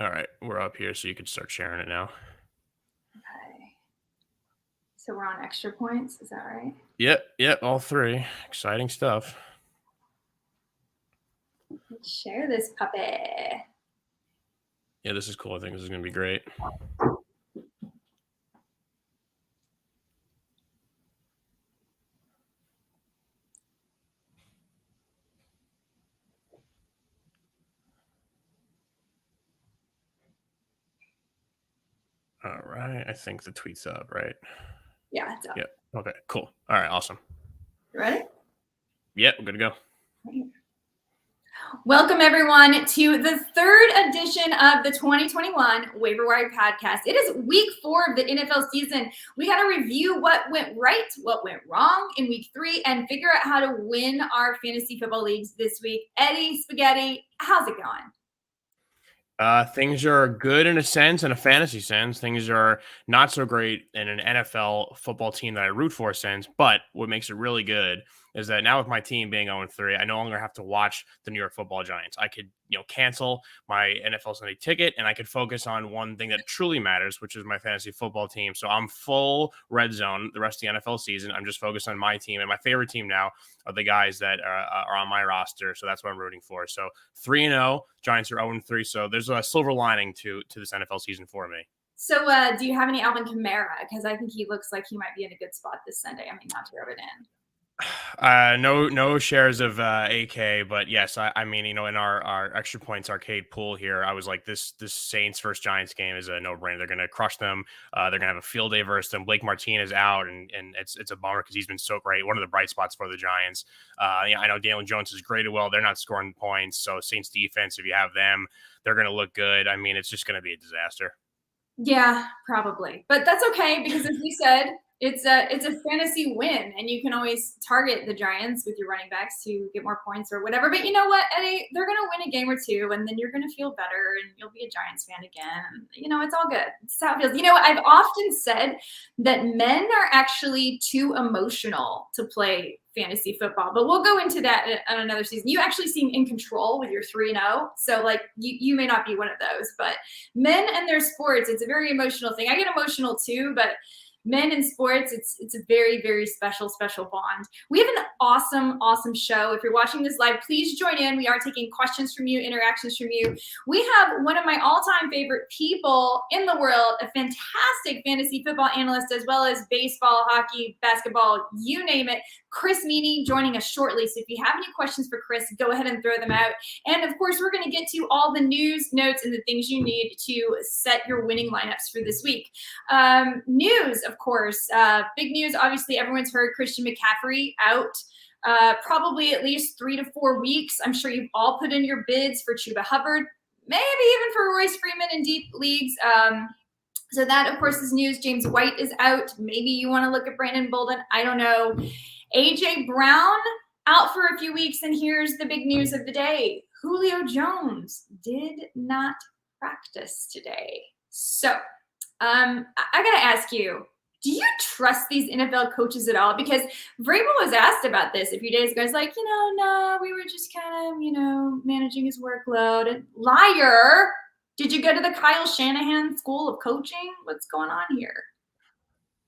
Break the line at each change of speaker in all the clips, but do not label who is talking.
All right, we're up here, so you can start sharing it now.
Okay. So we're on extra points, is that right?
Yep, all three. Exciting stuff.
Let's share this puppy.
Yeah, this is cool. I think this is going to be great. All right, I think the tweet's up, right?
Yeah, it's up.
Yep. Okay, cool. All right, awesome.
You ready?
Yep, we're good to go.
Right. Welcome, everyone, to the third edition of the 2021 Waiver Wired podcast. It is week 4 of the NFL season. We got to review what went right, what went wrong in week 3, and figure out how to win our fantasy football leagues this week. Eddie Spaghetti, how's it going?
Things are good in a sense, in a fantasy sense. Things are not so great in an NFL football team that I root for sense. But what makes it really good is that now with my team being 0-3, I no longer have to watch the New York Football Giants. I could, cancel my NFL Sunday ticket and I could focus on one thing that truly matters, which is my fantasy football team. So I'm full red zone the rest of the NFL season. I'm just focused on my team, and my favorite team now are the guys that are on my roster. So that's what I'm rooting for. So 3-0, Giants are 0-3. So there's a silver lining to this NFL season for me.
So do you have any Alvin Kamara? Because I think he looks like he might be in a good spot this Sunday. I mean, not to rub it in.
No shares of AK, but yes, I mean, in our extra points arcade pool here, I was like, this Saints versus Giants game is a no-brainer. They're going to crush them. They're going to have a field day versus them. Blake Martinez out, and it's a bummer because he's been so great. One of the bright spots for the Giants. I know Daniel Jones is great as well. They're not scoring points, so Saints defense, if you have them, they're going to look good. I mean, it's just going to be a disaster.
Yeah, probably, but that's okay because, as you said, it's a fantasy win, and you can always target the Giants with your running backs to get more points or whatever. But you know what, Eddie? They're going to win a game or two, and then you're going to feel better, and you'll be a Giants fan again. And, it's all good. It's how it feels. I've often said that men are actually too emotional to play fantasy football, but we'll go into that on another season. You actually seem in control with your 3-0, so you may not be one of those, but men and their sports, it's a very emotional thing. I get emotional too, but men in sports, it's a very, very special bond. We have an awesome show. If you're watching this live, please join in. We are taking questions from you, interactions from you. We have one of my all-time favorite people in the world, a fantastic fantasy football analyst, as well as baseball, hockey, basketball, you name it, Chris Meaney, joining us shortly. So if you have any questions for Chris, go ahead and throw them out. And of course, we're going to get to all the news, notes, and the things you need to set your winning lineups for this week. News, of course, big news. Obviously, everyone's heard Christian McCaffrey out probably at least 3 to 4 weeks. I'm sure you've all put in your bids for Chuba Hubbard, maybe even for Royce Freeman in deep leagues. So that, of course, is news. James White is out. Maybe you want to look at Brandon Bolden. I don't know. A.J. Brown out for a few weeks, and here's the big news of the day. Julio Jones did not practice today. So I got to ask you, do you trust these NFL coaches at all? Because Vrabel was asked about this a few days ago. He's like, no, we were just kind of, managing his workload. And liar! Did you go to the Kyle Shanahan School of Coaching? What's going on here?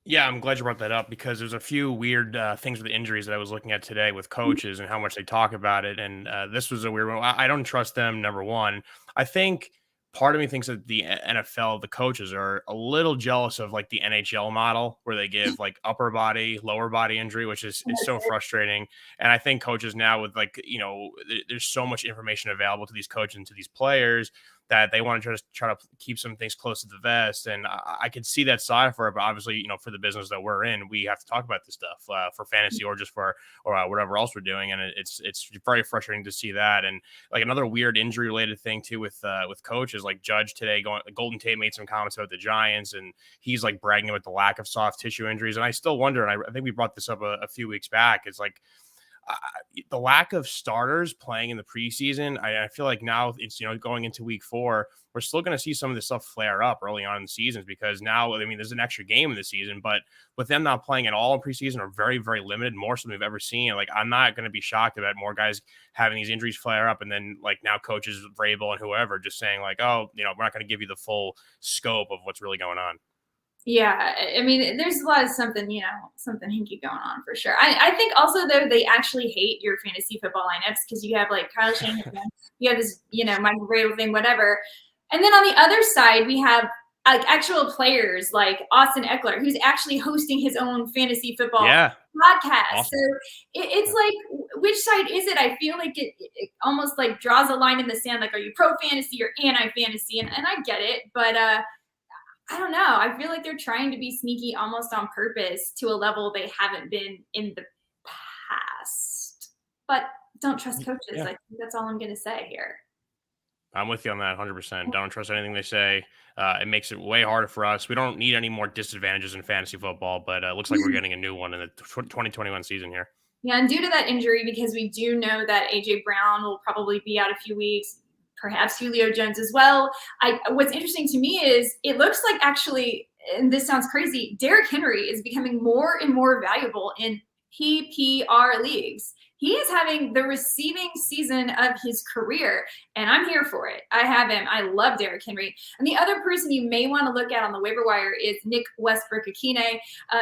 Yeah, I'm glad you brought that up because there's a few weird things with injuries that I was looking at today with coaches and how much they talk about it. And this was a weird one. I don't trust them, number one. I think part of me thinks that the NFL, the coaches are a little jealous of the NHL model where they give upper body, lower body injury, which is so frustrating. And I think coaches now with there's so much information available to these coaches and to these players that they want to try to keep some things close to the vest. And I can see that side for it, but obviously, for the business that we're in, we have to talk about this stuff for fantasy or just for whatever else we're doing. And it's very frustrating to see that. And another weird injury related thing too with coaches, like Judge today Golden Tate made some comments about the Giants, and he's bragging about the lack of soft tissue injuries. And I still wonder, and I think we brought this up a few weeks back. It's the lack of starters playing in the preseason, I feel like now it's, going into week 4, we're still going to see some of this stuff flare up early on in the seasons, because now, I mean, there's an extra game in the season, but with them not playing at all in preseason, or very, very limited, more so than we've ever seen, like, I'm not going to be shocked about more guys having these injuries flare up. And then, like, now coaches, Vrabel and whoever, just saying like, oh, we're not going to give you the full scope of what's really going on.
Yeah, I mean, there's a lot of something hinky going on for sure. I think also, though, they actually hate your fantasy football lineups, because you have like Kyle Shanahan, you have this, Michael Vrabel thing, whatever. And then on the other side, we have like actual players like Austin Eckler, who's actually hosting his own fantasy football podcast.
Awesome.
So it's like, which side is it? I feel like it almost like draws a line in the sand. Like, are you pro fantasy or anti fantasy? And I get it, but I don't know. I feel like they're trying to be sneaky almost on purpose to a level they haven't been in the past. But don't trust coaches.
Yeah.
I think that's all I'm going to say here.
I'm with you on that 100%. Don't trust anything they say. It makes it way harder for us. We don't need any more disadvantages in fantasy football, but it looks like we're getting a new one in the 2021 season here.
Yeah, and due to that injury, because we do know that A.J. Brown will probably be out a few weeks, perhaps Julio Jones as well. What's interesting to me is it looks like, actually, and this sounds crazy, Derrick Henry is becoming more and more valuable in PPR leagues. He is having the receiving season of his career, and I'm here for it. I have him. I love Derrick Henry. And the other person you may want to look at on the waiver wire is Nick Westbrook-Akine,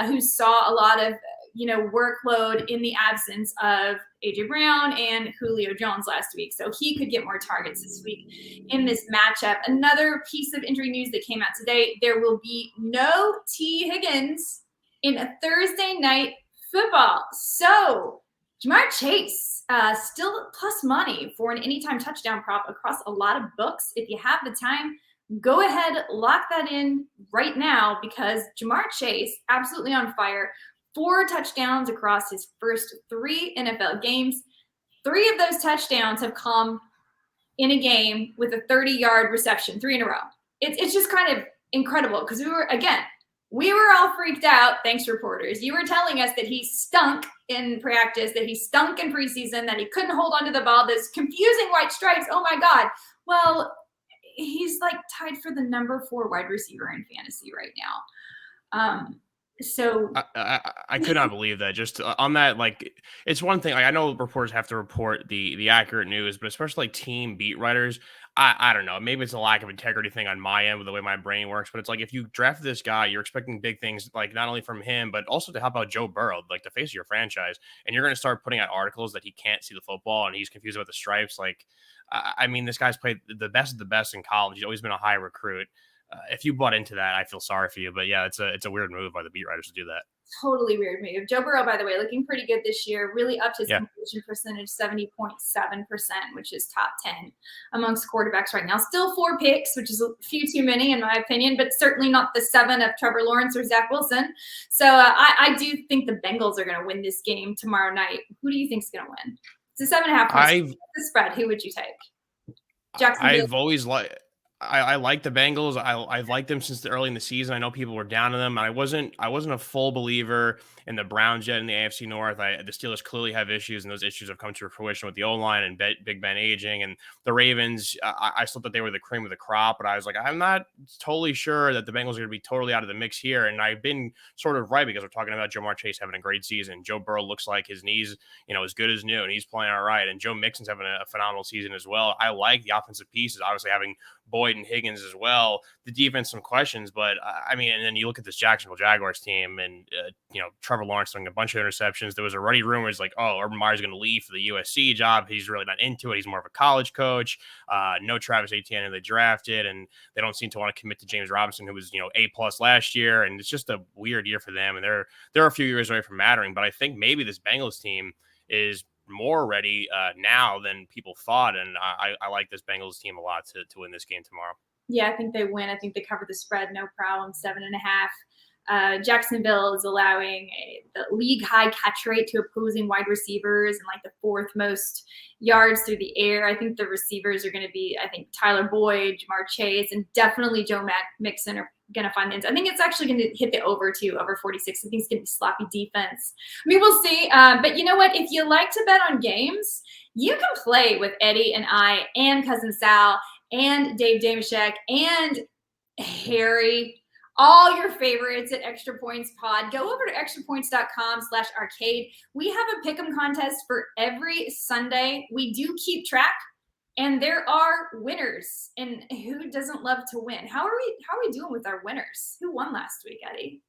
who saw a lot of workload in the absence of A.J. Brown and Julio Jones last week. So he could get more targets this week in this matchup. Another piece of injury news that came out today, there will be no T. Higgins in a Thursday night football. So Jamar Chase, still plus money for an anytime touchdown prop across a lot of books. If you have the time, go ahead, lock that in right now, because Jamar Chase, absolutely on fire. 4 touchdowns across his first 3 NFL games. 3 of those touchdowns have come in a game with a 30-yard reception, 3 in a row. It's just kind of incredible, because we were all freaked out. Thanks, reporters. You were telling us that he stunk in practice, that he stunk in preseason, that he couldn't hold onto the ball. This confusing white stripes. Oh my God. Well, he's like tied for the number 4 wide receiver in fantasy right now. So
I could not believe that. Just on that, like, it's one thing. Like, I know reporters have to report the accurate news, but especially like team beat writers, I don't know. Maybe it's a lack of integrity thing on my end with the way my brain works. But it's like, if you draft this guy, you're expecting big things, like not only from him, but also to help out Joe Burrow, like the face of your franchise. And you're going to start putting out articles that he can't see the football and he's confused about the stripes. Like, I mean, this guy's played the best of the best in college. He's always been a high recruit. If you bought into that, I feel sorry for you. But yeah, it's a weird move by the beat writers to do that.
Totally weird move. Joe Burrow, by the way, looking pretty good this year. Really upped his completion percentage, 70.7%, which is top 10 amongst quarterbacks right now. Still 4 picks, which is a few too many in my opinion, but certainly not the 7 of Trevor Lawrence or Zach Wilson. So I do think the Bengals are going to win this game tomorrow night. Who do you think is going to win? It's a 7.5 the spread. Who would you take? Jacksonville.
I've always liked. I like the Bengals. I've liked them since early in the season. I know people were down on them. I wasn't a full believer in the Browns yet in the AFC North. The Steelers clearly have issues, and those issues have come to fruition with the O-line and Big Ben aging. And the Ravens, I still thought they were the cream of the crop, but I was like, I'm not totally sure that the Bengals are going to be totally out of the mix here. And I've been sort of right, because we're talking about Jamar Chase having a great season. Joe Burrow looks like his knees, as good as new, and he's playing all right. And Joe Mixon's having a phenomenal season as well. I like the offensive pieces, obviously having Boyd and Higgins as well. The defense, some questions, but I mean, and then you look at this Jacksonville Jaguars team, and Trevor Lawrence throwing a bunch of interceptions. There was already rumors like, oh, Urban Meyer's going to leave for the USC job. He's really not into it. He's more of a college coach. No Travis Etienne, who they drafted, and they don't seem to want to commit to James Robinson, who was A+ last year, and it's just a weird year for them. And they're a few years away from mattering, but I think maybe this Bengals team is more ready now than people thought, and I like this Bengals team a lot to win this game tomorrow.
Yeah, I think they win. I think they cover the spread, no problem, 7.5. Jacksonville is allowing the league high catch rate to opposing wide receivers and like the 4th most yards through the air. I think the receivers are going to be, Tyler Boyd, Jamar Chase, and definitely Joe Mixon are going to find the end. I think it's actually going to hit the over 46. I think it's going to be sloppy defense. I mean, we'll see. But you know what? If you like to bet on games, you can play with Eddie and I and Cousin Sal and Dave Damashek and Harry. All your favorites at Extra Points Pod. Go over to extrapoints.com/arcade. We have a pick'em contest for every Sunday. We do keep track, and there are winners. And who doesn't love to win? How are we doing with our winners? Who won last week, Eddie?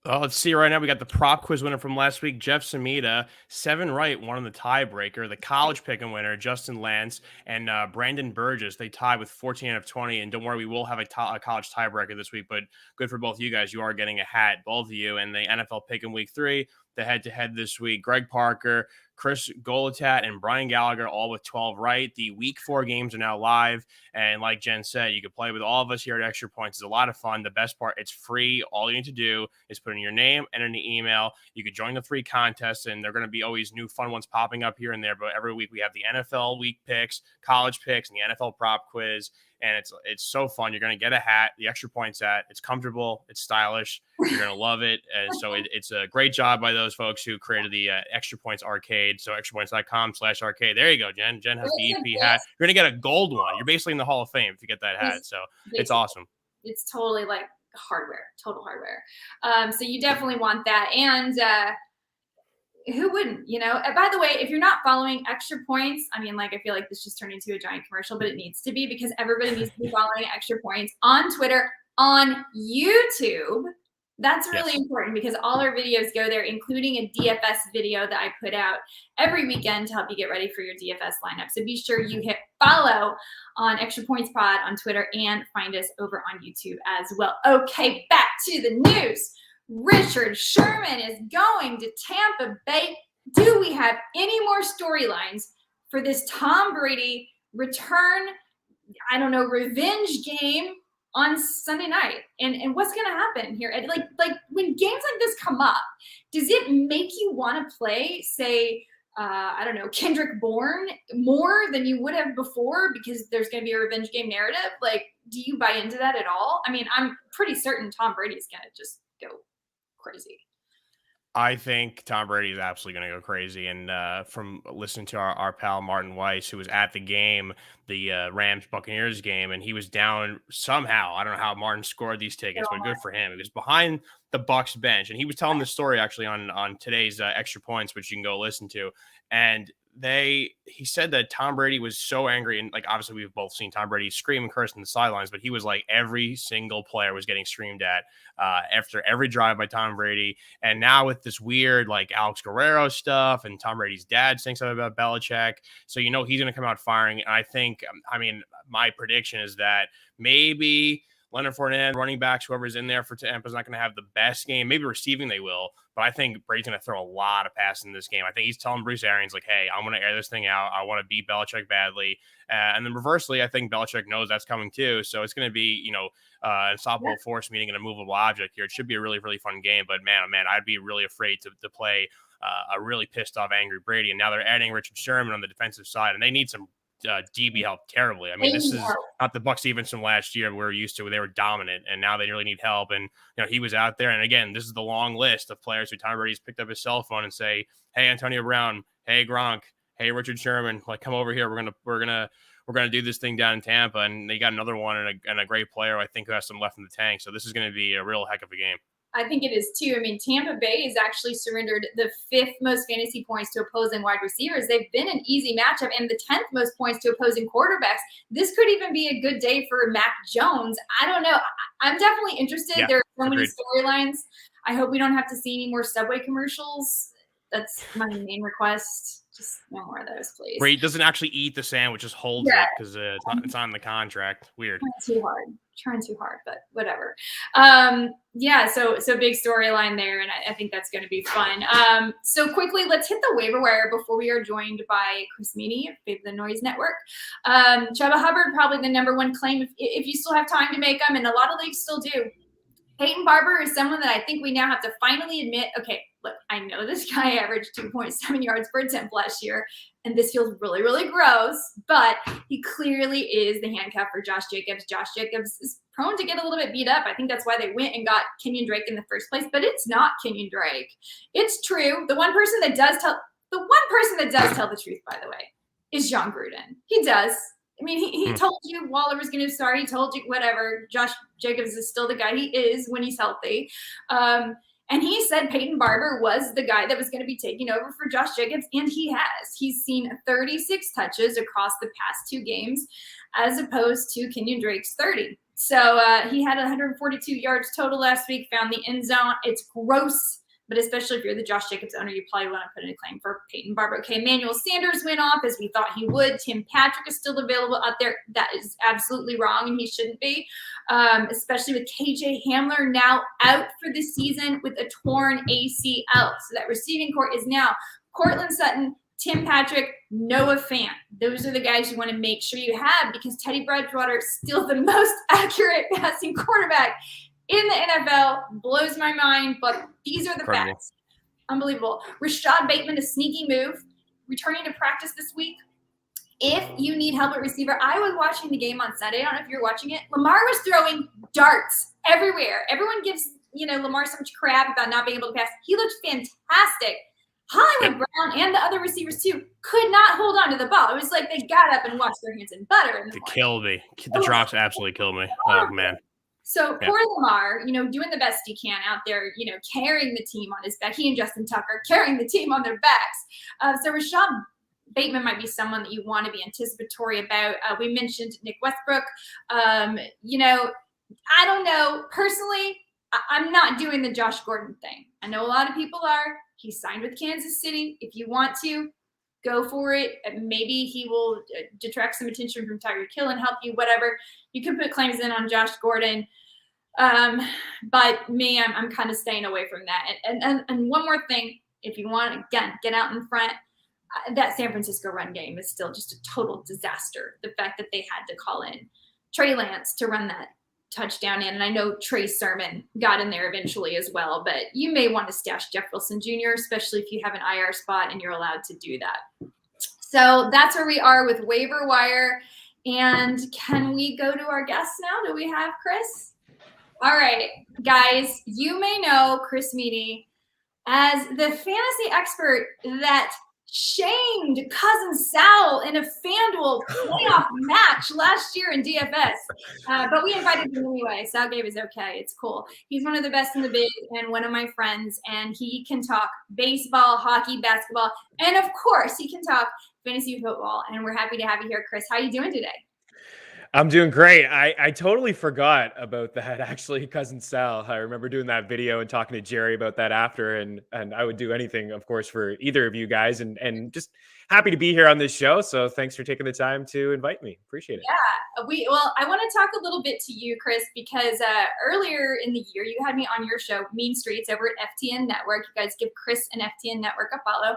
Oh, let's see right now. We got the prop quiz winner from last week, Jeff Samita. 7 right, won in the tiebreaker. The college pick'em winner, Justin Lance, and Brandon Burgess. They tied with 14 out of 20. And don't worry, we will have a college tiebreaker this week, but good for both of you guys. You are getting a hat, both of you. And the NFL pick'em week 3, the head-to-head this week, Greg Parker, Chris Golitat, and Brian Gallagher, all with 12 right. The week 4 games are now live. And like Jen said, you can play with all of us here at Extra Points. It's a lot of fun. The best part, it's free. All you need to do is put in your name and in the email. You could join the 3 contests, and they're going to be always new fun ones popping up here and there. But every week we have the NFL week picks, college picks, and the NFL prop quiz. And it's so fun. You're going to get a hat, the Extra Points hat. It's comfortable. It's stylish. You're going to love it. And so it's a great job by those folks who created the Extra Points arcade. So extrapoints.com/arcade. There you go, Jen. Jen has the EP hat. You're going to get a gold one. You're basically in the Hall of Fame if you get that hat. So it's awesome.
It's totally like hardware, total hardware. So you definitely want that. And who wouldn't, you know? And by the way, if you're not following Extra Points, I mean, like, I feel like this just turned into a giant commercial, but it needs to be because everybody needs to be following Extra Points on Twitter, on YouTube. That's really important because all our videos go there, including a DFS video that I put out every weekend to help you get ready for your DFS lineup. So be sure you hit follow on Extra Points Pod on Twitter and find us over on YouTube as well. Okay, back to the news. Richard Sherman is going to Tampa Bay. Do we have any more storylines for this Tom Brady return, revenge game on Sunday night? And what's going to happen here? Like when games like this come up, does it make you want to play, say, Kendrick Bourne more than you would have before because there's going to be a revenge game narrative? Like, do you buy into that at all? I mean, I'm pretty certain Tom Brady's going to just go crazy.
I think Tom Brady is absolutely going to go crazy. And from listening to our pal Martin Weiss, who was at the game, the Rams-Buccaneers game, and he was down somehow. I don't know how Martin scored these tickets, but good for him. He was behind the Bucs bench, and he was telling the story actually on today's Extra Points, which you can go listen to. And he said that Tom Brady was so angry, and like obviously we've both seen Tom Brady scream and curse in the sidelines, but he was like every single player was getting screamed at after every drive by Tom Brady. And now with this weird like Alex Guerrero stuff, and Tom Brady's dad saying something about Belichick, so you know he's going to come out firing. And I think, my prediction is that maybe Leonard Fournette, running backs, whoever's in there for Tampa is not going to have the best game. Maybe receiving they will, but I think Brady's going to throw a lot of passes in this game. I think he's telling Bruce Arians, like, hey, I'm going to air this thing out. I want to beat Belichick badly. And then reversely, I think Belichick knows that's coming too. So it's going to be, an unstoppable force meeting an immovable object here. It should be a really, really fun game. But man, I'd be really afraid to play a really pissed off, angry Brady. And now they're adding Richard Sherman on the defensive side, and they need some DB help terribly. I mean, this is not the Bucs defense from last year we were used to, where they were dominant, and now they really need help. And he was out there, and again, this is the long list of players who Tom Brady's picked up his cell phone and say, "Hey, Antonio Brown, hey Gronk, hey Richard Sherman, like come over here. We're gonna do this thing down in Tampa." And they got another one and a great player I think who has some left in the tank. So this is going to be a real heck of a game.
I think it is too. I mean, Tampa Bay has actually surrendered the 5th most fantasy points to opposing wide receivers. They've been an easy matchup and the 10th most points to opposing quarterbacks. This could even be a good day for Mac Jones. I don't know. I'm definitely interested.
Yeah,
there are so many storylines. I hope we don't have to see any more Subway commercials. That's my main request. Just no more of those, please.
Where he doesn't actually eat the sandwich, just holds it because it's on the contract. Weird.
Trying too hard, but whatever. So big storyline there, and I think that's going to be fun. So quickly, let's hit the waiver wire before we are joined by Chris Meaney of Fave the Noise Network. Chuba Hubbard, probably the number one claim if you still have time to make them, and a lot of leagues still do. Peyton Barber is someone that I think we now have to finally admit, okay, look, I know this guy averaged 2.7 yards per attempt last year. and this feels really, really gross, but he clearly is the handcuff for Josh Jacobs. Josh Jacobs is prone to get a little bit beat up. I think that's why they went and got Kenyon Drake in the first place, but it's not Kenyon Drake. It's true. The one person that does tell the truth, by the way, is John Gruden. He does. I mean, he told you Waller was going to start. He told you whatever. Josh Jacobs is still the guy he is when he's healthy. And he said Peyton Barber was the guy that was going to be taking over for Josh Jacobs, and he has. He's seen 36 touches across the past 2 games as opposed to Kenyon Drake's 30. So he had 142 yards total last week, found the end zone. It's gross. But especially if you're the Josh Jacobs owner, you probably want to put in a claim for Peyton Barber. Okay, Emmanuel Sanders went off as we thought he would. Tim Patrick is still available out there. That is absolutely wrong, and he shouldn't be, especially with KJ Hamler now out for the season with a torn ACL. So that receiving core is now Cortland Sutton, Tim Patrick, Noah Fant. Those are the guys you want to make sure you have because Teddy Bridgewater is still the most accurate passing quarterback in the NFL. Blows my mind, but these are the facts. Unbelievable. Rashad Bateman, a sneaky move, returning to practice this week. If you need help at receiver, I was watching the game on Sunday. I don't know if you're watching it. Lamar was throwing darts everywhere. Everyone gives, Lamar so much crap about not being able to pass. He looked fantastic. Hollywood Brown and the other receivers too could not hold on to the ball. It was like they got up and washed their hands in butter.
It killed me. The drops absolutely killed me. Oh, man.
So poor Lamar, doing the best he can out there, carrying the team on his back. He and Justin Tucker carrying the team on their backs. So Rashad Bateman might be someone that you want to be anticipatory about. We mentioned Nick Westbrook. I don't know. Personally, I'm not doing the Josh Gordon thing. I know a lot of people are. He signed with Kansas City. If you want to, go for it. Maybe he will detract some attention from Tyreek Hill and help you, whatever. You can put claims in on Josh Gordon. But me, I'm kind of staying away from that. And one more thing, if you want to, again, get out in front, that San Francisco run game is still just a total disaster. The fact that they had to call in Trey Lance to run that touchdown in, and I know Trey Sermon got in there eventually as well, but you may want to stash Jeff Wilson Jr., especially if you have an IR spot and you're allowed to do that. So that's where we are with Waiver Wire. And can we go to our guests now? Do we have Chris? All right, guys, you may know Chris Meaney as the fantasy expert that shamed Cousin Sal in a FanDuel playoff match last year in DFS. But we invited him anyway. Sal gave us okay. It's cool. He's one of the best in the biz and one of my friends, and he can talk baseball, hockey, basketball, and of course he can talk fantasy football. And we're happy to have you here, Chris. How are you doing today?
I'm doing great. I totally forgot about that, actually, Cousin Sal. I remember doing that video and talking to Jerry about that after, and I would do anything, of course, for either of you guys, and just happy to be here on this show. So thanks for taking the time to invite me. Appreciate it.
Yeah, I want to talk a little bit to you, Chris, because earlier in the year, you had me on your show, Mean Streets, over at FTN Network. You guys give Chris and FTN Network a follow.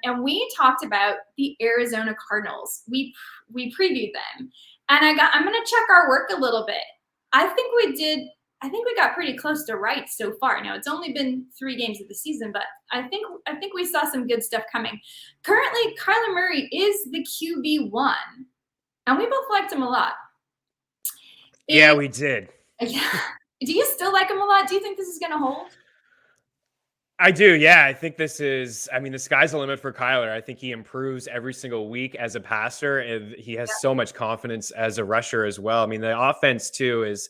And we talked about the Arizona Cardinals. We previewed them. And I'm going to check our work a little bit. I think we got pretty close to right so far. Now, it's only been 3 games of the season, but I think we saw some good stuff coming. Currently, Kyler Murray is the QB1, and we both liked him a lot.
Yeah, we did.
Do you still like him a lot? Do you think this is going to hold?
I do, yeah. I think the sky's the limit for Kyler. I think he improves every single week as a passer, and he has so much confidence as a rusher as well. I mean, the offense, too, is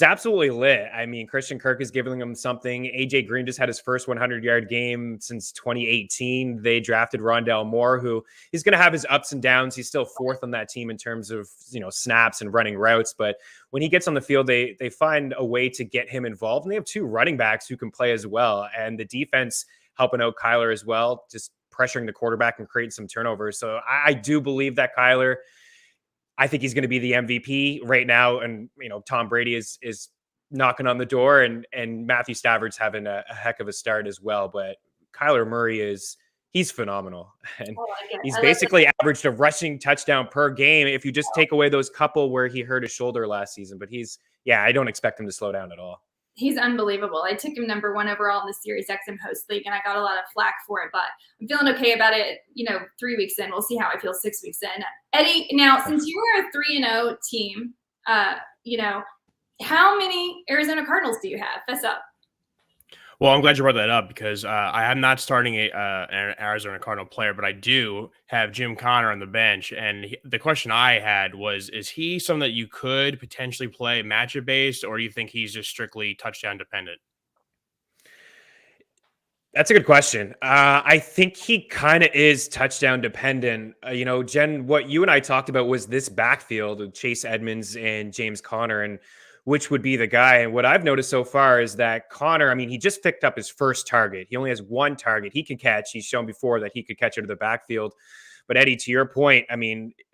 absolutely lit. I mean, Christian Kirk is giving them something. AJ Green just had his first 100-yard game since 2018. They drafted Rondale Moore, who is going to have his ups and downs. He's still 4th on that team in terms of, snaps and running routes. But when he gets on the field, they find a way to get him involved. And they have 2 running backs who can play as well. And the defense helping out Kyler as well, just pressuring the quarterback and creating some turnovers. So I do believe that Kyler, I think he's going to be the MVP right now. And, Tom Brady is knocking on the door, and Matthew Stafford's having a heck of a start as well. But Kyler Murray he's phenomenal. And he's basically averaged a rushing touchdown per game if you just take away those couple where he hurt his shoulder last season. But I don't expect him to slow down at all.
He's unbelievable. I took him number 1 overall in the Sirius XM host league, and I got a lot of flack for it, but I'm feeling okay about it. 3 weeks in, we'll see how I feel 6 weeks in. Eddie, now since you are a 3-0 team, how many Arizona Cardinals do you have? Fess up.
Well, I'm glad you brought that up because I am not starting an Arizona Cardinal player, but I do have Jim Connor on the bench. And the question I had was, is he someone that you could potentially play matchup based, or do you think he's just strictly touchdown dependent?
That's a good question. I think he kind of is touchdown dependent. Jen, what you and I talked about was this backfield of Chase Edmonds and James Conner, and which would be the guy. And what I've noticed so far is that Connor, he just picked up his first target. He only has 1 target he can catch. He's shown before that he could catch out of the backfield. But Eddie, to your point,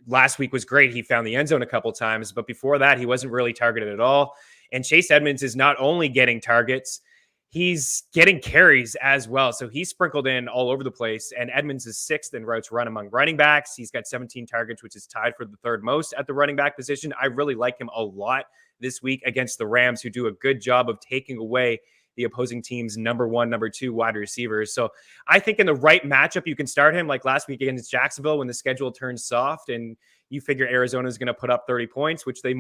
last week was great. He found the end zone a couple times, but before that, he wasn't really targeted at all. And Chase Edmonds is not only getting targets, he's getting carries as well. So he's sprinkled in all over the place. And Edmonds is 6th in routes run among running backs. He's got 17 targets, which is tied for the 3rd most at the running back position. I really like him a lot this week against the Rams, who do a good job of taking away the opposing team's number 1, number 2 wide receivers. So I think in the right matchup, you can start him like last week against Jacksonville when the schedule turns soft and you figure Arizona is going to put up 30 points, which they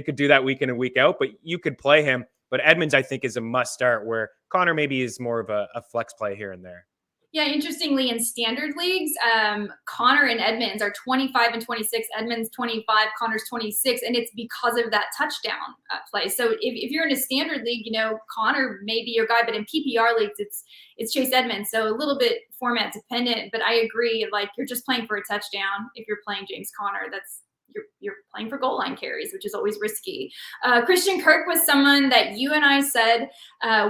could do that week in and week out, but you could play him. But Edmonds, I think, is a must start, where Connor maybe is more of a flex play here and there.
Yeah, interestingly, in standard leagues, Connor and Edmonds are 25 and 26. Edmonds 25, Connor's 26, and it's because of that touchdown play. So if you're in a standard league, Connor may be your guy, but in PPR leagues, it's Chase Edmonds. So a little bit format dependent, but I agree. Like, you're just playing for a touchdown if you're playing James Conner. You're playing for goal line carries, which is always risky. Christian Kirk was someone that you and I said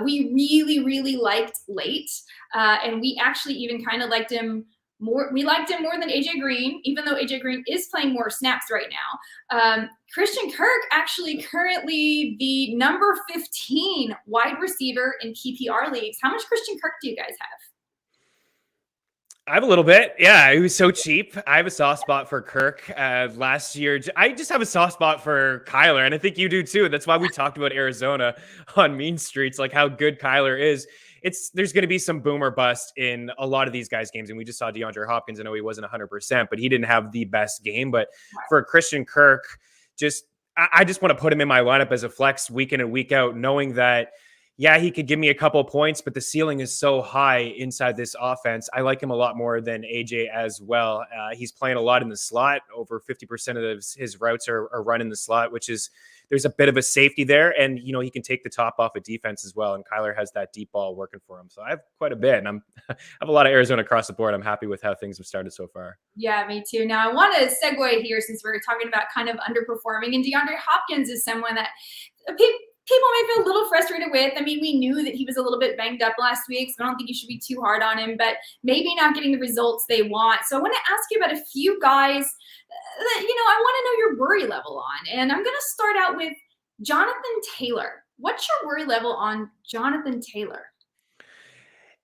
we really, really liked late. And we actually even kind of liked him more. We liked him more than AJ Green, even though AJ Green is playing more snaps right now. Christian Kirk actually currently the number 15 wide receiver in PPR leagues. How much Christian Kirk do you guys have?
I have a little bit. Yeah, he was so cheap. I have a soft spot for Kirk. Last year, I just have a soft spot for Kyler, and I think you do too. That's why we talked about Arizona on Mean Streets, like how good Kyler is. There's going to be some boom or bust in a lot of these guys' games, and we just saw DeAndre Hopkins. I know he wasn't 100%, but he didn't have the best game. But for Christian Kirk, I just want to put him in my lineup as a flex week in and week out, knowing that, yeah, he could give me a couple of points, but the ceiling is so high inside this offense. I like him a lot more than AJ as well. He's playing a lot in the slot. Over 50% of his routes are run in the slot, there's a bit of a safety there. And, he can take the top off of defense as well. And Kyler has that deep ball working for him. So I have quite a bit. And I have a lot of Arizona across the board. I'm happy with how things have started so far.
Yeah, me too. Now, I want to segue here since we're talking about kind of underperforming. And DeAndre Hopkins is someone that people may feel a little frustrated with. We knew that he was a little bit banged up last week, so I don't think you should be too hard on him, but maybe not getting the results they want. So I want to ask you about a few guys that, I want to know your worry level on. And I'm going to start out with Jonathan Taylor. What's your worry level on Jonathan Taylor?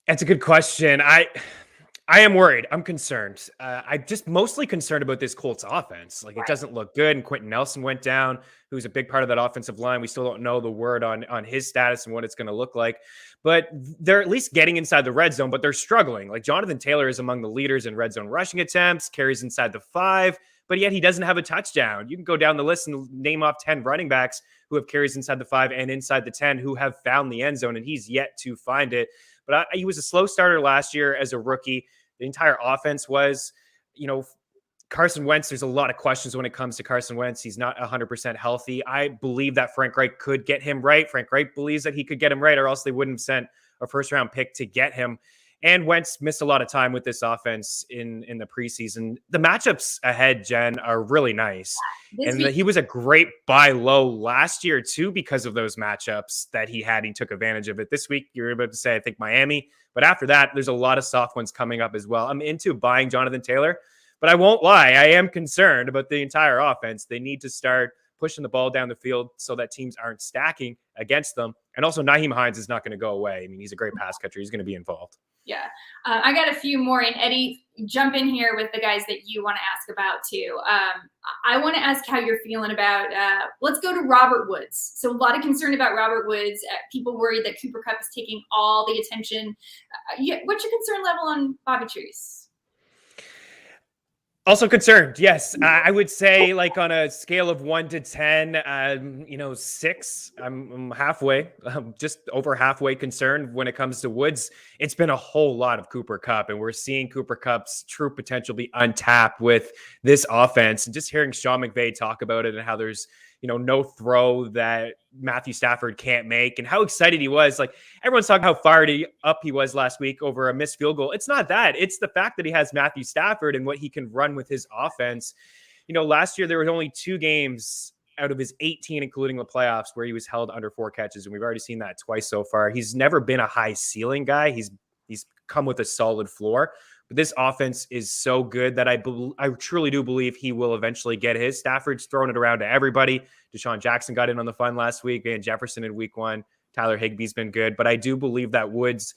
That's a good question. I am worried. I'm concerned. I'm just mostly concerned about this Colts offense. It doesn't look good. And Quentin Nelson went down, who's a big part of that offensive line. We still don't know the word on his status and what it's going to look like. But they're at least getting inside the red zone, but they're struggling. Jonathan Taylor is among the leaders in red zone rushing attempts, carries inside the 5, but yet he doesn't have a touchdown. You can go down the list and name off 10 running backs who have carries inside the 5 and inside the 10 who have found the end zone, and he's yet to find it. But he was a slow starter last year as a rookie. The entire offense was, Carson Wentz. There's a lot of questions when it comes to Carson Wentz. He's not 100% healthy. I believe that Frank Reich could get him right. Frank Reich believes that he could get him right, or else they wouldn't have sent a first-round pick to get him. And Wentz missed a lot of time with this offense in the preseason. The matchups ahead, Jen, are really nice. He was a great buy low last year, too, because of those matchups that he had. He took advantage of it. This week, you're about to say, I think, Miami. But after that, there's a lot of soft ones coming up as well. I'm into buying Jonathan Taylor, but I won't lie. I am concerned about the entire offense. They need to start pushing the ball down the field so that teams aren't stacking against them. And also, Nyheim Hines is not going to go away. He's a great pass catcher. He's going to be involved.
Yeah. I got a few more. And Eddie, jump in here with the guys that you want to ask about too. I want to ask how you're feeling about, let's go to Robert Woods. So a lot of concern about Robert Woods. People worried that Cooper Kupp is taking all the attention. What's your concern level on Bobby Trees?
Also concerned, yes. I would say, like, on a scale of 1 to 10, 6. I'm halfway, just over halfway concerned when it comes to Woods. It's been a whole lot of Cooper Kupp, and we're seeing Cooper Kupp's true potential be untapped with this offense. And just hearing Sean McVay talk about it and how there's no throw that Matthew Stafford can't make, and how excited he was. Like, everyone's talking how fired up he was last week over a missed field goal. It's not that. It's the fact that he has Matthew Stafford and what he can run with his offense. Last year there were only 2 games out of his 18, including the playoffs, where he was held under 4 catches, and we've already seen that twice so far. He's never been a high ceiling guy. He's come with a solid floor. But this offense is so good that I truly do believe he will eventually get his. Stafford's throwing it around to everybody. Desean Jackson got in on the fun last week. Van Jefferson in week 1. Tyler Higbee's been good. But I do believe that Woods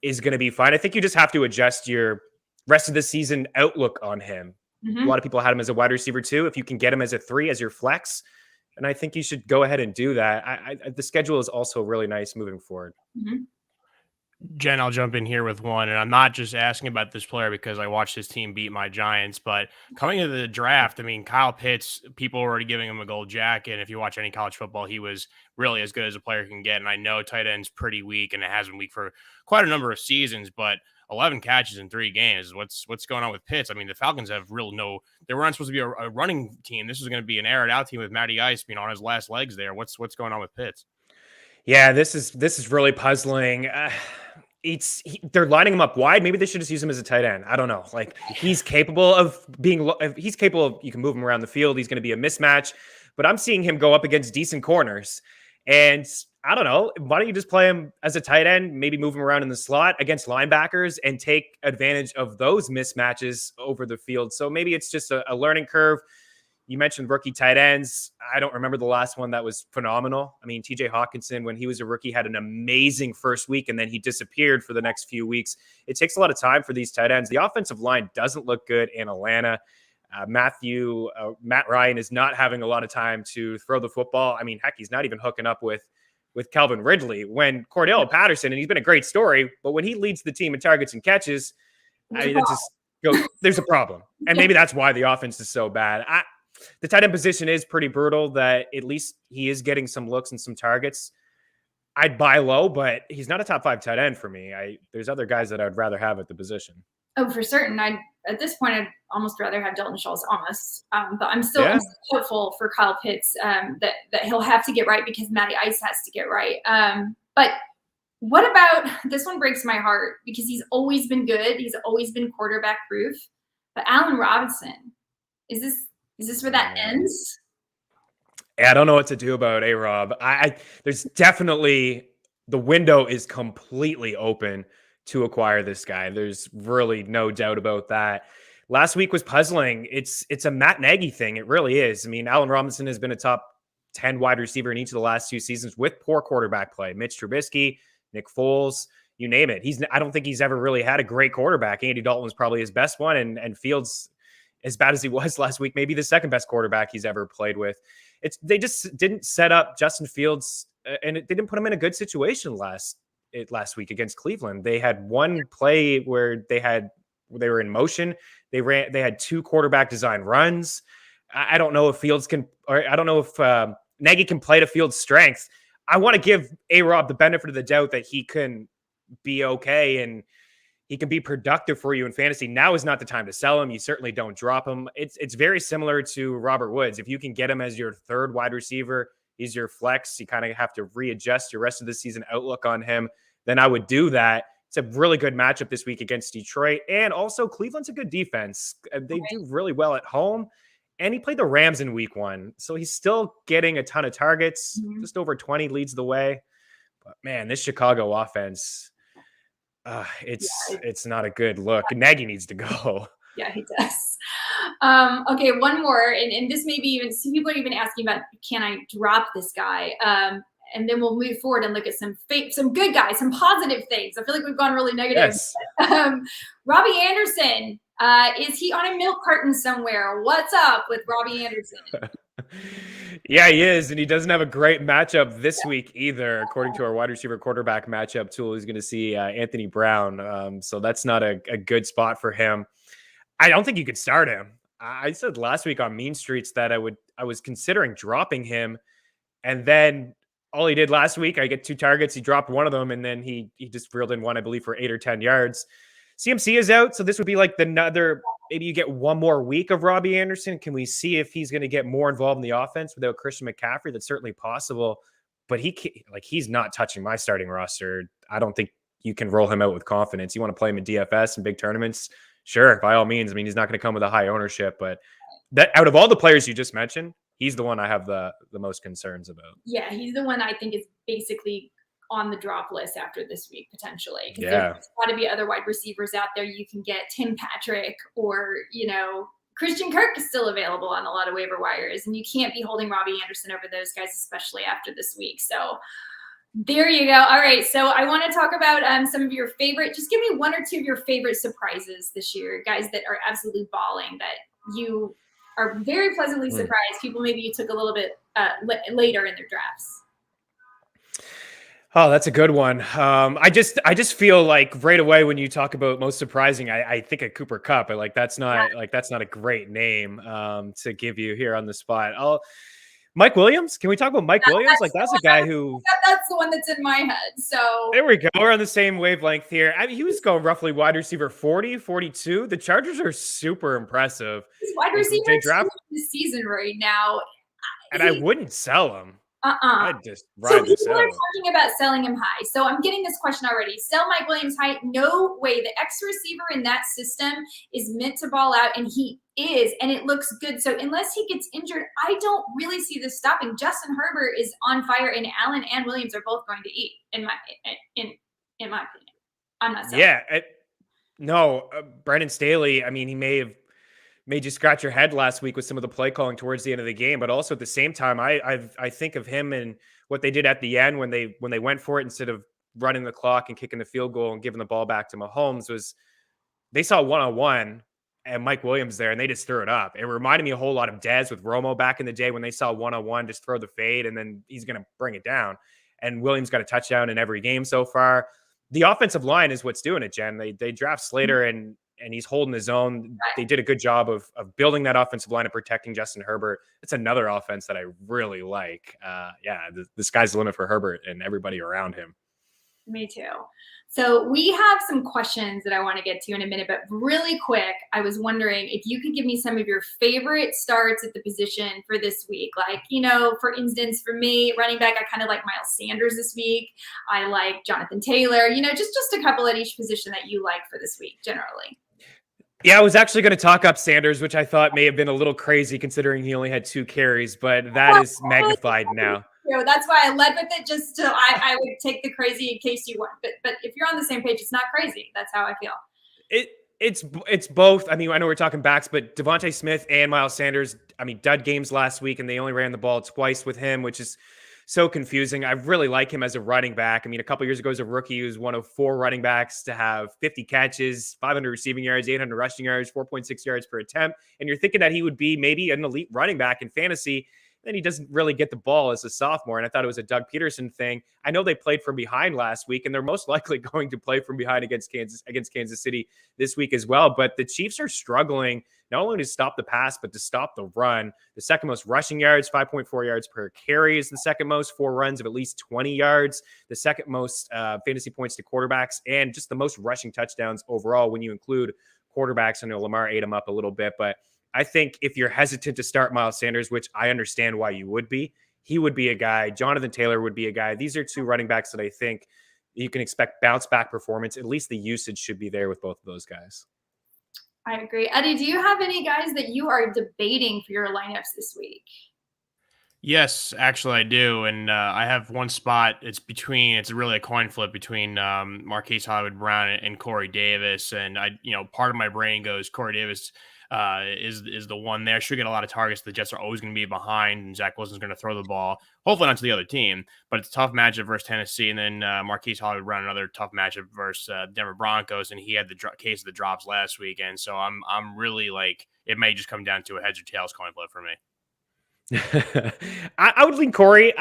is going to be fine. I think you just have to adjust your rest of the season outlook on him. Mm-hmm. A lot of people had him as a wide receiver too. If you can get him as a 3, as your flex, and I think you should go ahead and do that. The schedule is also really nice moving forward.
Mm-hmm.
Jen, I'll jump in here with one, and I'm not just asking about this player because I watched his team beat my Giants, but coming into the draft, I mean, Kyle Pitts, people were already giving him a gold jacket. And if you watch any college football, he was really as good as a player can get. And I know tight end's pretty weak, and it has been weak for quite a number of seasons, but 11 catches in 3 games. What's going on with Pitts? I mean, the Falcons have they weren't supposed to be a running team. This is going to be an aired out team with Matty Ice, on his last legs there. What's going on with Pitts?
Yeah, this is really puzzling. They're lining him up wide. Maybe they should just use him as a tight end. I don't know. Like, he's capable of, you can move him around the field. He's going to be a mismatch, but I'm seeing him go up against decent corners. And I don't know. Why don't you just play him as a tight end, maybe move him around in the slot against linebackers and take advantage of those mismatches over the field? So maybe it's just a learning curve. You mentioned rookie tight ends. I don't remember the last one that was phenomenal. I mean, TJ Hawkinson, when he was a rookie, had an amazing first week, and then he disappeared for the next few weeks. It takes a lot of time for these tight ends. The offensive line doesn't look good in Atlanta. Matt Ryan is not having a lot of time to throw the football. I mean, heck, he's not even hooking up with Calvin Ridley. When Cordell Patterson, and he's been a great story, but when he leads the team in targets and catches, there's a problem. And maybe that's why the offense is so bad. The tight end position is pretty brutal, that at least he is getting some looks and some targets. I'd buy low, but he's not a top 5 tight end for me. There's other guys that I'd rather have at the position.
Oh, for certain. At this point, I'd almost rather have Dalton Schultz, almost. But I'm still hopeful for Kyle Pitts that he'll have to get right because Matty Ice has to get right. But what about this one? Breaks my heart because he's always been good. He's always been quarterback proof. But Allen Robinson, is this where that ends?
Yeah, I don't know what to do about A-Rob. There's definitely, the window is completely open to acquire this guy. There's really no doubt about that. Last week was puzzling. It's a Matt Nagy thing. It really is. I mean, Allen Robinson has been a top 10 wide receiver in each of the last 2 seasons with poor quarterback play. Mitch Trubisky, Nick Foles, you name it. I don't think he's ever really had a great quarterback. Andy Dalton was probably his best one, and Fields, as bad as he was last week, maybe the second best quarterback he's ever played with. They just didn't set up Justin Fields, and they didn't put him in a good situation last week against Cleveland. They had one play where they were in motion. They had 2 quarterback design runs. I don't know if Nagy can play to Fields' strengths. I want to give A-Rob the benefit of the doubt that he can be okay and he can be productive for you in fantasy. Now is not the time to sell him. You certainly don't drop him. It's very similar to Robert Woods. If you can get him as your 3rd wide receiver, he's your flex, you kind of have to readjust your rest of the season outlook on him, then I would do that. It's a really good matchup this week against Detroit. And also Cleveland's a good defense. They do really well at home. And he played the Rams in week 1. So he's still getting a ton of targets. Mm-hmm. Just over 20 leads the way. But man, this Chicago offense, it's not a good look. Nagy needs to go.
Yeah, he does. Okay, one more. And this may be even, some people are even asking about, can I drop this guy? and then we'll move forward and look at some good guys, some positive things. I feel like we've gone really negative.
Yes.
Robbie Anderson, is he on a milk carton somewhere? What's up with Robbie Anderson?
Yeah, he is, and he doesn't have a great matchup this week either. According to our wide receiver quarterback matchup tool, he's going to see Anthony Brown. So that's not a good spot for him. I don't think you could start him. I said last week on Mean Streets that I was considering dropping him, and then all he did last week, I get 2 targets. He dropped one of them, and then he just reeled in one, I believe, for 8 or 10 yards. CMC is out, so this would be like maybe you get one more week of Robbie Anderson. Can we see if he's going to get more involved in the offense without Christian McCaffrey? That's certainly possible, but he's not touching my starting roster. I don't think you can roll him out with confidence. You want to play him in DFS and big tournaments? Sure, by all means. I mean, he's not going to come with a high ownership, but that out of all the players you just mentioned, he's the one I have the most concerns about.
Yeah, he's the one I think is basically on the drop list after this week, potentially. Because there's got to be other wide receivers out there. You can get Tim Patrick or, Christian Kirk is still available on a lot of waiver wires, and you can't be holding Robbie Anderson over those guys, especially after this week. So there you go. All right. So I want to talk about some of your favorite, just give me 1 or 2 of your favorite surprises this year, guys that are absolutely balling, that you are very pleasantly surprised. People maybe you took a little bit later in their drafts.
Oh, that's a good one. I just feel like right away when you talk about most surprising, I think of Cooper Kupp. That's not a great name to give you here on the spot. Mike Williams. Can we talk about Mike Williams? That's a guy who.
That's the one that's in my head. So
there we go. We're on the same wavelength here. I mean, he was going roughly wide receiver 40, 42. The Chargers are super impressive.
He's wide receiver this season right now,
and I wouldn't sell him. I'd just
ride this out. So people are talking about selling him high. So I'm getting this question already. Sell Mike Williams high? No way. The X receiver in that system is meant to ball out, and he is, and it looks good. So unless he gets injured, I don't really see this stopping. Justin Herbert is on fire, and Allen and Williams are both going to eat, in my opinion. I'm not selling.
Yeah. Brandon Staley, I mean, he made you scratch your head last week with some of the play calling towards the end of the game, but also at the same time, I think of him and what they did at the end when they went for it instead of running the clock and kicking the field goal and giving the ball back to Mahomes was they saw 1-on-1 and Mike Williams there and they just threw it up. It reminded me a whole lot of Dez with Romo back in the day when they saw 1-on-1, just throw the fade and then he's going to bring it down. And Williams got a touchdown in every game so far. The offensive line is what's doing it, Jen. They draft Slater and he's holding his own. They did a good job of building that offensive line and protecting Justin Herbert. It's another offense that I really like. The sky's the limit for Herbert and everybody around him.
Me too. So we have some questions that I want to get to in a minute, but really quick, I was wondering if you could give me some of your favorite starts at the position for this week. Like, for instance, for me, running back, I kind of like Miles Sanders this week. I like Jonathan Taylor, just a couple at each position that you like for this week generally.
Yeah, I was actually going to talk up Sanders, which I thought may have been a little crazy considering he only had 2 carries, but that is magnified now.
That's why I led with it, just so I would take the crazy in case you weren't. But if you're on the same page, it's not crazy. That's how I feel.
It's both. I mean, I know we're talking backs, but Devontae Smith and Miles Sanders, dud games last week, and they only ran the ball twice with him, which is so confusing. I really like him as a running back. A couple years ago as a rookie, he was one of 4 running backs to have 50 catches, 500 receiving yards, 800 rushing yards, 4.6 yards per attempt. And you're thinking that he would be maybe an elite running back in fantasy. Then he doesn't really get the ball as a sophomore. And I thought it was a Doug Peterson thing. I know they played from behind last week, and they're most likely going to play from behind against Kansas City this week as well. But the Chiefs are struggling not only to stop the pass, but to stop the run. The second most rushing yards, 5.4 yards per carry is the second most, 4 runs of at least 20 yards, the second most fantasy points to quarterbacks, and just the most rushing touchdowns overall when you include quarterbacks. I know Lamar ate them up a little bit, but I think if you're hesitant to start Miles Sanders, which I understand why you would be, he would be a guy. Jonathan Taylor would be a guy. These are 2 running backs that I think you can expect bounce back performance. At least the usage should be there with both of those guys.
I agree. Eddie, do you have any guys that you are debating for your lineups this week?
Yes, actually I do. And I have one spot. It's really a coin flip between Marquise Hollywood Brown and Corey Davis. And part of my brain goes Corey Davis. is the one there. Should get a lot of targets. The Jets are always going to be behind, and Zach Wilson's going to throw the ball. Hopefully not to the other team, but it's a tough matchup versus Tennessee, and then Marquise Hollywood run another tough matchup versus Denver Broncos, and he had the case of the drops last weekend. So I'm really like, it may just come down to a heads or tails coin flip for me.
I would lean Corey.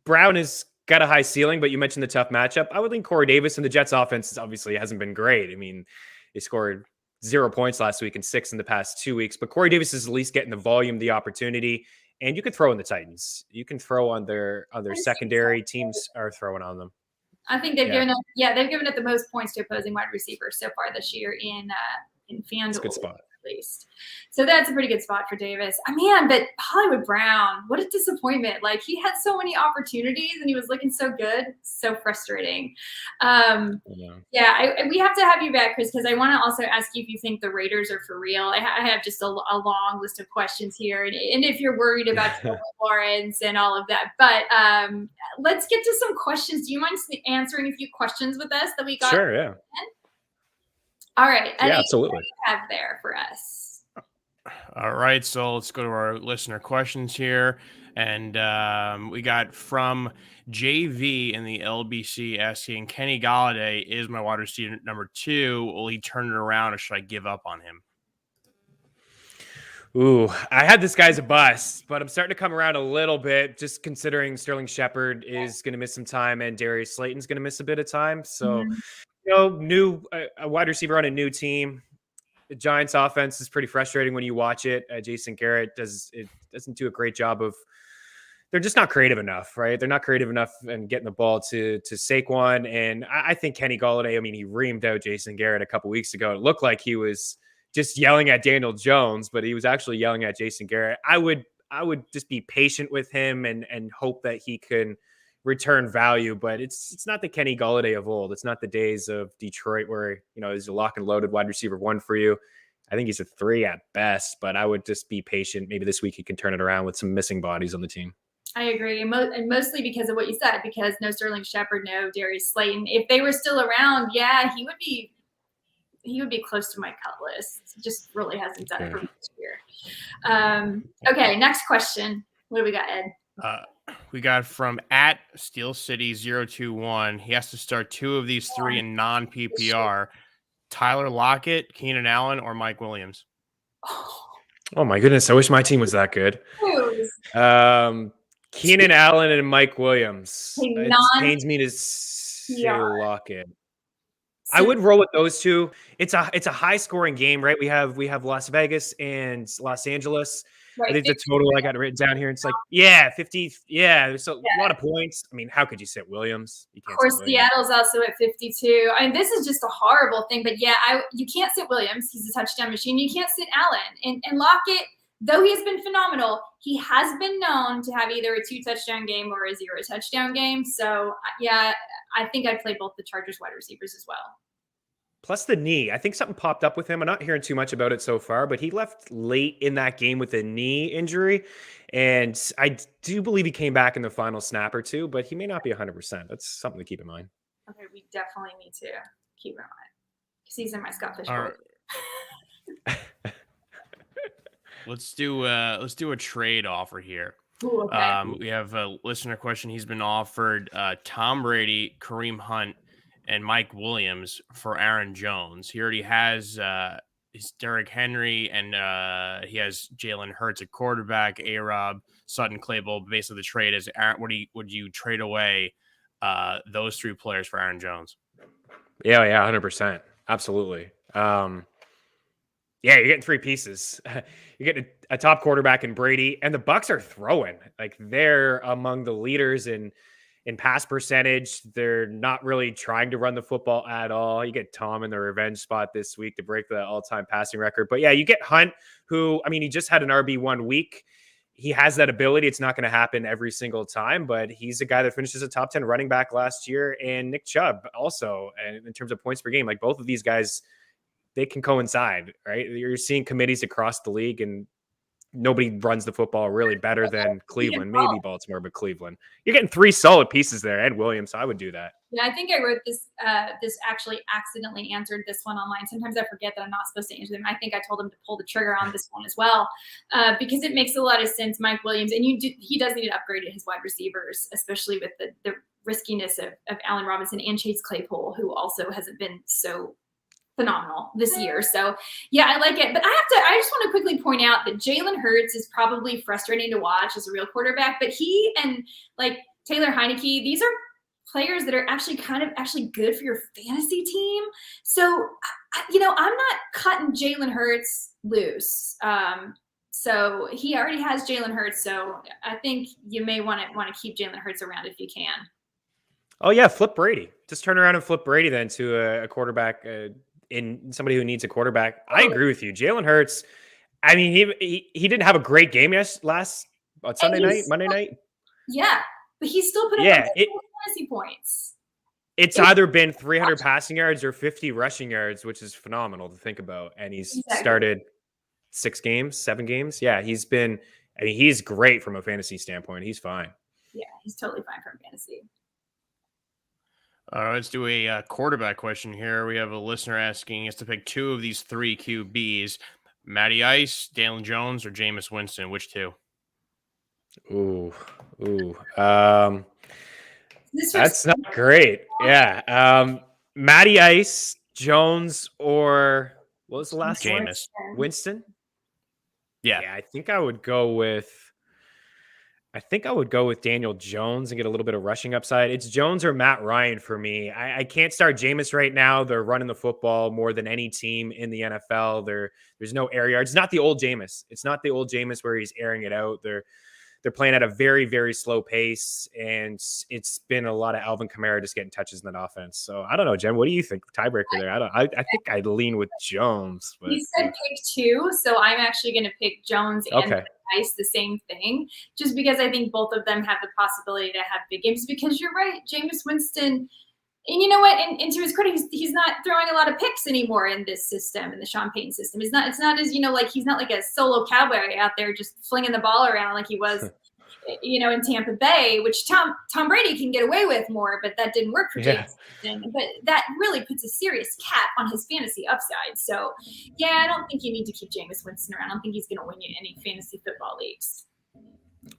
Brown has got a high ceiling, but you mentioned the tough matchup. I would lean Corey Davis, and the Jets offense obviously hasn't been great. I mean, they scored 0 points last week and 6 in the past 2 weeks, but Corey Davis is at least getting the volume, the opportunity, and you can throw in the Titans. You can throw on their secondary. Teams are throwing on them.
I think they've given it the most points to opposing wide receivers so far this year in FanDuel.
That's a good spot.
At least. So that's a pretty good spot for Davis. But Hollywood Brown, what a disappointment. Like, he had so many opportunities and he was looking so good. So frustrating. We have to have you back, Chris, because I want to also ask you if you think the Raiders are for real. I have just a long list of questions here. And if you're worried about Lawrence and all of that. But let's get to some questions. Do you mind answering a few questions with us that we got?
Sure, yeah.
All right.
Yeah, absolutely.
What do you have there for us?
All right. So let's go to our listener questions here. And we got from JV in the LBC asking, Kenny Golladay is my wide receiver number 2. Will he turn it around or should I give up on him?
Ooh, I had this guy's a bust, but I'm starting to come around a little bit, just considering Sterling Shepard is going to miss some time and Darius Slayton's going to miss a bit of time. So, a wide receiver on a new team. The Giants offense is pretty frustrating when you watch it. Jason Garrett doesn't do a great job of. They're just not creative enough, right? They're not creative enough in getting the ball to Saquon. And I think Kenny Golladay, he reamed out Jason Garrett a couple weeks ago. It looked like he was just yelling at Daniel Jones, but he was actually yelling at Jason Garrett. I would just be patient with him and hope that he can return value, but it's not the Kenny Golladay of old. It's not the days of Detroit where, he's a lock and loaded wide receiver 1 for you. I think he's a 3 at best, but I would just be patient. Maybe this week he can turn it around with some missing bodies on the team.
I agree. And mostly because of what you said, because no Sterling Shepard, no Darius Slayton. If they were still around, he would be close to my cut list. Just really hasn't done it for this year. Okay, next question. What do we got, Ed?
We got from at Steel City 021. He has to start 2 of these 3 in non-PPR. Tyler Lockett, Keenan Allen, or Mike Williams.
Oh my goodness. I wish my team was that good. Keenan Allen and Mike Williams. It pains me to say Lockett. I would roll with those 2. It's a high scoring game, right? We have Las Vegas and Los Angeles. Right. I think the total I got written down here, it's like, 50. Yeah, there's a lot of points. How could you sit Williams? You can't.
Of course, Seattle's also at 52. This is just a horrible thing, but you can't sit Williams. He's a touchdown machine. You can't sit Allen. And Lockett, though he has been phenomenal, he has been known to have either a 2-touchdown game or a 0-touchdown game. So, I think I'd play both the Chargers wide receivers as well.
Plus the knee. I think something popped up with him. I'm not hearing too much about it so far, but he left late in that game with a knee injury. And I do believe he came back in the final snap or 2, but he may not be 100%. That's something to keep in mind.
Okay, we definitely need to keep in mind. Because he's in my Scott Fish.
Right.
Let's do a trade offer here.
Ooh, okay.
We have a listener question. He's been offered Tom Brady, Kareem Hunt, and Mike Williams for Aaron Jones. He already has his Derrick Henry, and he has Jalen Hurts at quarterback, A-Rob, Sutton, Claypool. Basically, the trade is, would you trade away those 3 players for Aaron Jones?
Yeah, 100%. Absolutely. You're getting 3 pieces. You're getting a top quarterback in Brady, and the Bucs are throwing. Like, they're among the leaders in pass percentage. They're not really trying to run the football at all. You get Tom in the revenge spot this week to break the all-time passing record. But you get Hunt, who, he just had an RB1 week. He has that ability. It's not going to happen every single time, but he's a guy that finishes a top 10 running back last year. And Nick Chubb also, and in terms of points per game, like both of these guys, they can coincide, right? You're seeing committees across the league, and nobody runs the football really better than Cleveland. Maybe Baltimore, but Cleveland. You're getting 3 solid pieces there. Ed Williams, so I would do that.
Yeah, I think I wrote this. This actually accidentally answered this one online. Sometimes I forget that I'm not supposed to answer them. I think I told him to pull the trigger on this one as well, because it makes a lot of sense. Mike Williams, and he does need to upgrade his wide receivers, especially with the riskiness of Allen Robinson and Chase Claypool, who also hasn't been so phenomenal this year. So yeah, I like it. But I just want to quickly point out that Jalen Hurts is probably frustrating to watch as a real quarterback, but he and like Taylor Heineke, these are players that are actually actually good for your fantasy team. So, I'm not cutting Jalen Hurts loose. So he already has Jalen Hurts. So I think you may want to keep Jalen Hurts around if you can.
Oh yeah, flip Brady. Just turn around and flip Brady then to a quarterback, in somebody who needs a quarterback. I agree with you. Jalen Hurts, I mean, he didn't have a great game Monday night.
Yeah, but he still put up fantasy points.
It's either been 300 passing yards or 50 rushing yards, which is phenomenal to think about. And he's started 7 games. Yeah, he's great from a fantasy standpoint. He's fine.
Yeah, he's totally fine from fantasy.
All right, let's do a quarterback question here. We have a listener asking us to pick 2 of these 3 QBs: Matty Ice, Daniel Jones, or Jameis Winston. Which 2?
That's not great. Yeah, Matty Ice, Jones, or what was the last one?
Jameis.
Winston.
Yeah,
I think I would go with Daniel Jones and get a little bit of rushing upside. It's Jones or Matt Ryan for me. I can't start Jameis right now. They're running the football more than any team in the NFL. There's no air yards. It's not the old Jameis. It's not the old Jameis where he's airing it out. They're playing at a very, very slow pace, and it's been a lot of Alvin Kamara just getting touches in that offense. So I don't know, Jen. What do you think? Tiebreaker there. I think I'd lean with Jones. But
he said pick 2, so I'm actually going to pick Jones and Ice, the same thing, just because I think both of them have the possibility to have big games. Because you're right, Jameis Winston. And you know what? And to his credit, he's not throwing a lot of picks anymore in this system, in the Sean Payton system. It's not as, like he's not like a solo cowboy out there just flinging the ball around like he was, in Tampa Bay, which Tom Brady can get away with more, but that didn't work for Jameis Winston. But that really puts a serious cap on his fantasy upside. So, yeah, I don't think you need to keep Jameis Winston around. I don't think he's going to win you any fantasy football leagues.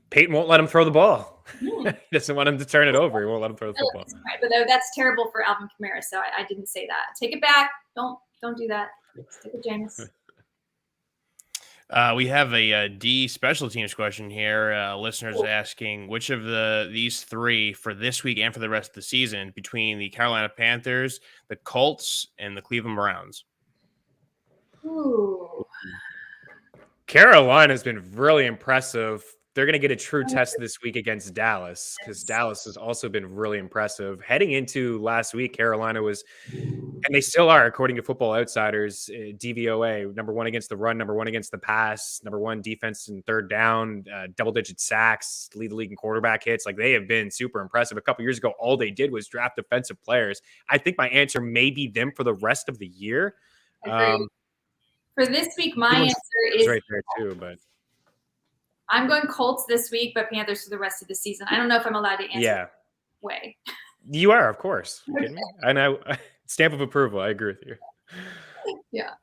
Peyton won't let him throw the ball. He doesn't want him to turn it over. He won't let him throw the football.
Right, but that's terrible for Alvin Kamara, so I didn't say that. Take it back. Don't do that. Stick with Jameis.
We have a D special teams question here. Listeners asking which of these 3 for this week and for the rest of the season between the Carolina Panthers, the Colts, and the Cleveland Browns.
Ooh.
Carolina's been really impressive. They're going to get a true test this week against Dallas, because Dallas has also been really impressive. Heading into last week, Carolina was, and they still are, according to Football Outsiders, DVOA, number 1 against the run, number 1 against the pass, number 1 defense in third down, double-digit sacks, lead the league in quarterback hits. Like, they have been super impressive. A couple years ago, all they did was draft defensive players. I think my answer may be them for the rest of the year.
For this week, my answer is
right there too, but
I'm going Colts this week, but Panthers for the rest of the season. I don't know if I'm allowed to answer that way.
You are, of course. You kidding me? I know. Stamp of approval. I agree with you.
Yeah.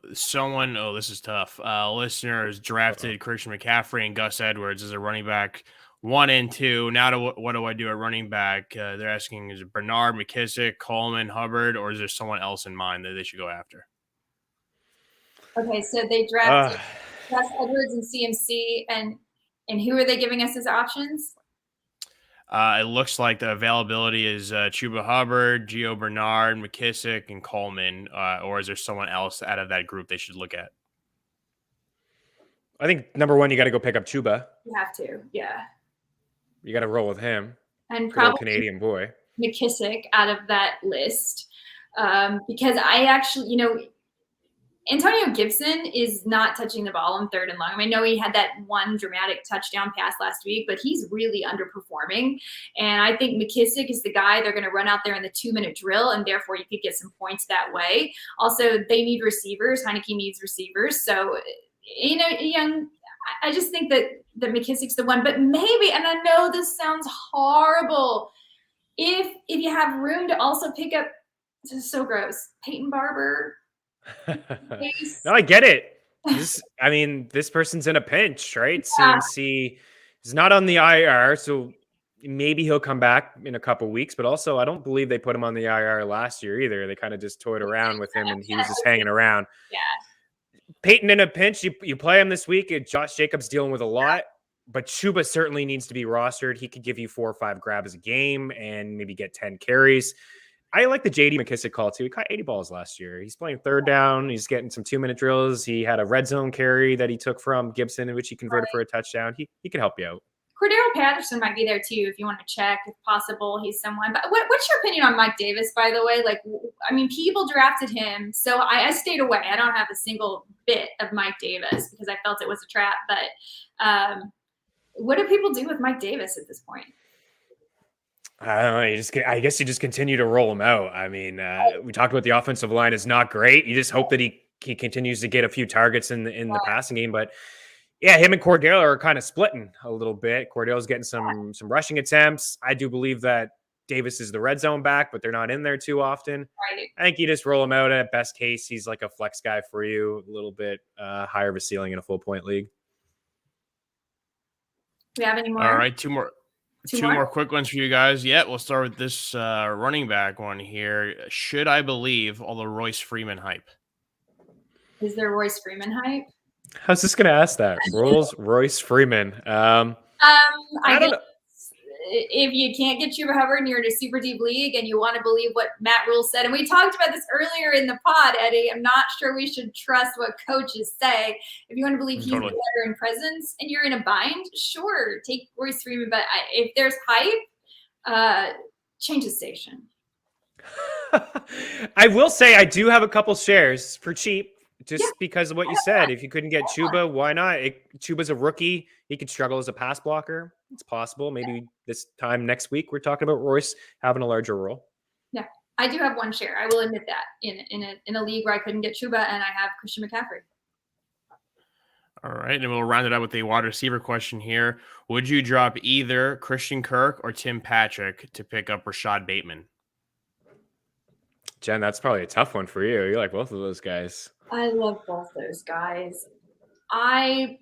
This is tough. Listeners drafted Christian McCaffrey and Gus Edwards as a running back 1 and 2. Now, what do I do at running back? They're asking, is it Bernard, McKissick, Coleman, Hubbard, or is there someone else in mind that they should go after?
Okay, so they drafted Gus Edwards and CMC, and who are they giving us as options?
It looks like the availability is Chuba Hubbard, Gio Bernard, McKissick, and Coleman. Or is there someone else out of that group they should look at?
I think number 1, you got to go pick up Chuba.
You have to, yeah.
You got to roll with him.
And
good
probably
Canadian boy
McKissick out of that list, because I actually, Antonio Gibson is not touching the ball on 3rd and long. I mean, I know he had that one dramatic touchdown pass last week, but he's really underperforming. And I think McKissick is the guy they're going to run out there in the 2-minute drill, and therefore you could get some points that way. Also, they need receivers. Heineke needs receivers. So, I just think that that McKissick's the one, but maybe, and I know this sounds horrible, if you have room to also pick up, this is so gross, Peyton Barber.
No, I get it. This person's in a pinch, right?
Yeah.
CMC is not on the IR, so maybe he'll come back in a couple weeks. But also, I don't believe they put him on the IR last year either. They kind of just toyed around with him, and he was just hanging around.
Yeah.
Peyton in a pinch. You play him this week. And Josh Jacobs dealing with a lot, but Chuba certainly needs to be rostered. He could give you 4 or 5 grabs a game and maybe get 10 carries. I like the J.D. McKissick call, too. He caught 80 balls last year. He's playing third down. He's getting some 2-minute drills. He had a red zone carry that he took from Gibson, in which he converted for a touchdown. He can help you out.
Cordero Patterson might be there, too, if you want to check, if possible. He's someone. But what's your opinion on Mike Davis, by the way? Like, I mean, people drafted him, so I stayed away. I don't have a single bit of Mike Davis because I felt it was a trap. But what do people do with Mike Davis at this point?
I don't know. I guess you just continue to roll him out. I mean, we talked about the offensive line is not great. You just hope that he continues to get a few targets in the passing game. But yeah, him and Cordell are kind of splitting a little bit. Cordell's getting some rushing attempts. I do believe that Davis is the red zone back, but they're not in there too often.
Right.
I think you just roll him out. At best case, he's like a flex guy for you, a little bit higher of a ceiling in a full point league.
Do we have any more?
All right, two more quick ones for you guys. Yeah, we'll start with this running back one here. Should I believe all the Royce Freeman hype?
Is there Royce Freeman hype?
I was just going to ask that. Royce Freeman. I don't know.
If you can't get Chuba Hubbard and you're in a super deep league and you want to believe what Matt Rule said, and we talked about this earlier in the pod, Eddie, I'm not sure we should trust what coaches say. If you want to believe he's the veteran presence and you're in a bind, sure, take Royce Freeman. But if there's hype, change the station.
I will say I do have a couple shares for cheap. Just because of what you said. If you couldn't get Chuba, why not? Chuba's a rookie. He could struggle as a pass blocker. It's possible. Maybe this time next week we're talking about Royce having a larger role.
Yeah, I do have one share. I will admit that in a league where I couldn't get Chuba and I have Christian McCaffrey.
All right, and we'll round it out with a wide receiver question here. Would you drop either Christian Kirk or Tim Patrick to pick up Rashad Bateman?
Jen, that's probably a tough one for you. You like both of those guys.
I love both those guys. I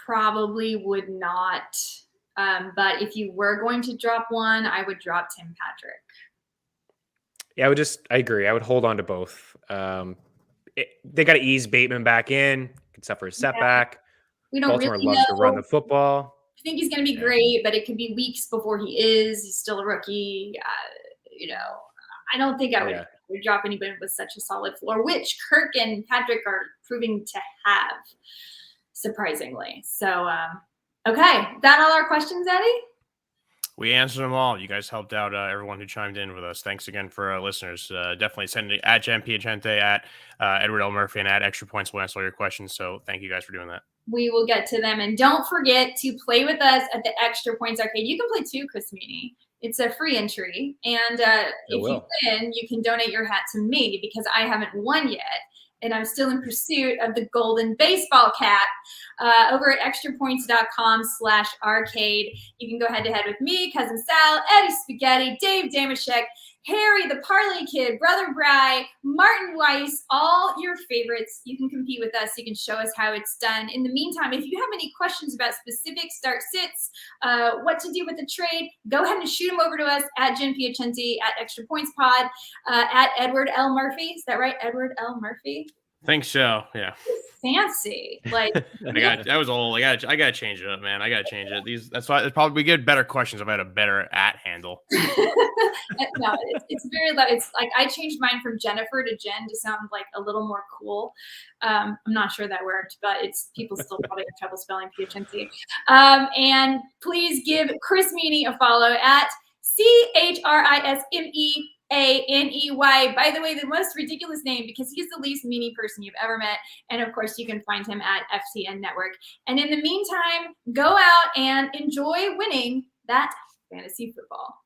probably would not. But if you were going to drop one, I would drop Tim Patrick.
Yeah, I agree. I would hold on to both. They got to ease Bateman back in. Could suffer a setback.
We don't
Baltimore
really
loves
know.
to run the football.
I think he's going to be great, but it could be weeks before he is. He's still a rookie. I don't think I would drop anybody with such a solid floor, which Kirk and Patrick are proving to have, surprisingly. So, okay. That all our questions, Eddie?
We answered them all. You guys helped out everyone who chimed in with us. Thanks again for our listeners. Definitely send it at Jen Piacenti, at Edward L. Murphy, and at Extra Points. We'll answer all your questions. So thank you guys for doing that.
We will get to them. And don't forget to play with us at the Extra Points Arcade. You can play too, Chris Meaney. It's a free entry. And if you win, you can donate your hat to me because I haven't won yet. And I'm still in pursuit of the golden baseball cap over at extrapoints.com/arcade. You can go head to head with me, Cousin Sal, Eddie Spaghetti, Dave Damashek, Harry, the Parlay Kid, Brother Bry, Martin Weiss, all your favorites. You can compete with us. You can show us how it's done. In the meantime, if you have any questions about specific start sits, what to do with the trade, go ahead and shoot them over to us at Jen Piacenti, at Extra Points Pod, at Edward L. Murphy. Is that right? Edward L. Murphy?
Think so. Yeah.
Fancy. Like
that was old. I gotta change it up, man. I gotta change it. That's why we get better questions if I had a better at handle.
No, it's very low. It's like I changed mine from Jennifer to Jen to sound like a little more cool. I'm not sure that worked, but people still probably have trouble spelling Piacenti. And please give Chris Meaney a follow at ChrisMeaney. By the way, the most ridiculous name because he's the least meanie person you've ever met. And of course, you can find him at FTN Network. And in the meantime, go out and enjoy winning that fantasy football.